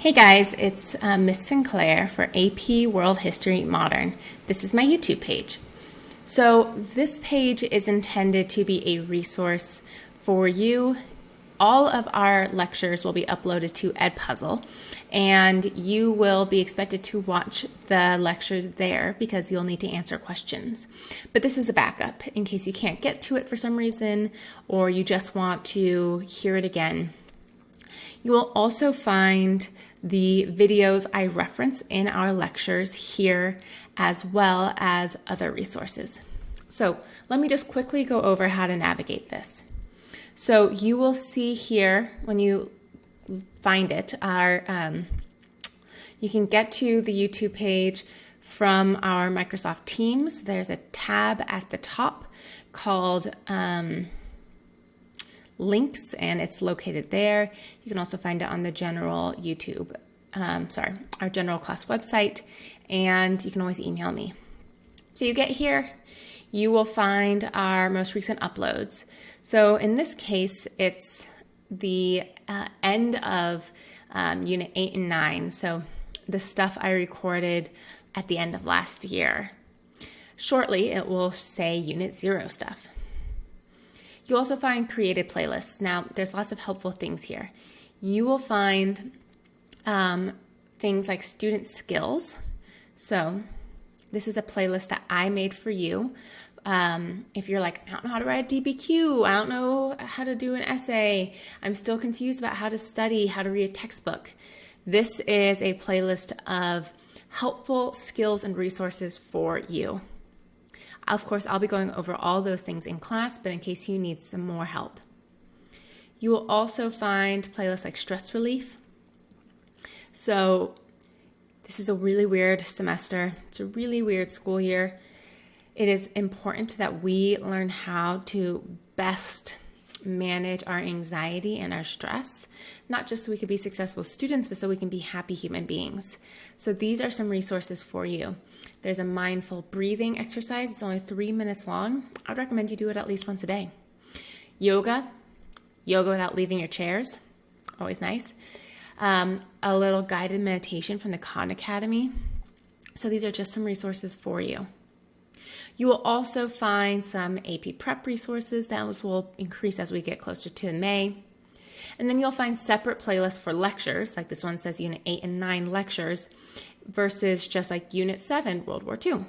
Hey guys, it's Miss Sinclair for AP World History Modern. This is my YouTube page. So this page is intended to be a resource for you. All of our lectures will be uploaded to Edpuzzle, and you will be expected to watch the lectures there because you'll need to answer questions. But this is a backup in case you can't get to it for some reason or you just want to hear it again. You will also find the videos I reference in our lectures here, as well as other resources. So let me just quickly go over how to navigate this. So you will see here when you find it, you can get to the YouTube page from our Microsoft Teams. There's a tab at the top called links, and it's located there. You can also find it on the general our general class website, and you can always email me. So you get here, you will find our most recent uploads. So in this case, it's the end of Unit 8 and 9, so the stuff I recorded at the end of last year. Shortly, it will say Unit 0 stuff. You'll also find created playlists. Now, there's lots of helpful things here. You will find things like student skills. So this is a playlist that I made for you. If you're like, I don't know how to write a DBQ, I don't know how to do an essay, I'm still confused about how to study, how to read a textbook. This is a playlist of helpful skills and resources for you. Of course, I'll be going over all those things in class, but in case you need some more help. You will also find playlists like stress relief. So this is a really weird semester. It's a really weird school year. It is important that we learn how to best manage our anxiety and our stress, not just so we can be successful students, but so we can be happy human beings. So these are some resources for you. There's a mindful breathing exercise. It's only 3 minutes long. I'd recommend you do it at least once a day. Yoga without leaving your chairs, always nice. A little guided meditation from the Khan Academy. So these are just some resources for you. You will also find some AP Prep resources. Those will increase as we get closer to May. And then you'll find separate playlists for lectures, like this one says Unit 8 and 9 lectures, versus just like Unit 7, World War II.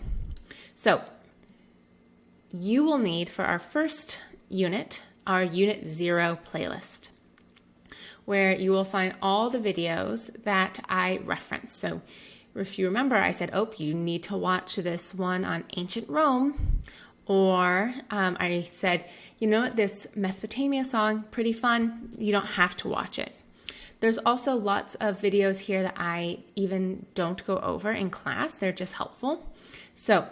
So you will need, for our first unit, our Unit 0 playlist, where you will find all the videos that I reference. So if you remember, I said, you need to watch this one on ancient Rome. Or I said, this Mesopotamia song, pretty fun. You don't have to watch it. There's also lots of videos here that I even don't go over in class. They're just helpful. So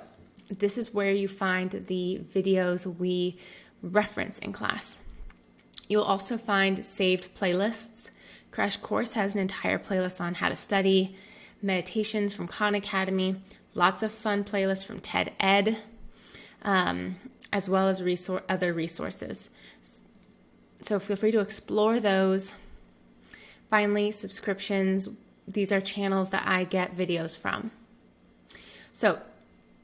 this is where you find the videos we reference in class. You'll also find saved playlists. Crash Course has an entire playlist on how to study, meditations from Khan Academy, lots of fun playlists from TED Ed, as well as other resources. So feel free to explore those. Finally, subscriptions. These are channels that I get videos from. So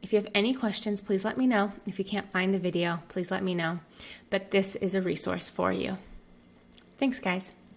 if you have any questions, please let me know. If you can't find the video, please let me know. But this is a resource for you. Thanks, guys.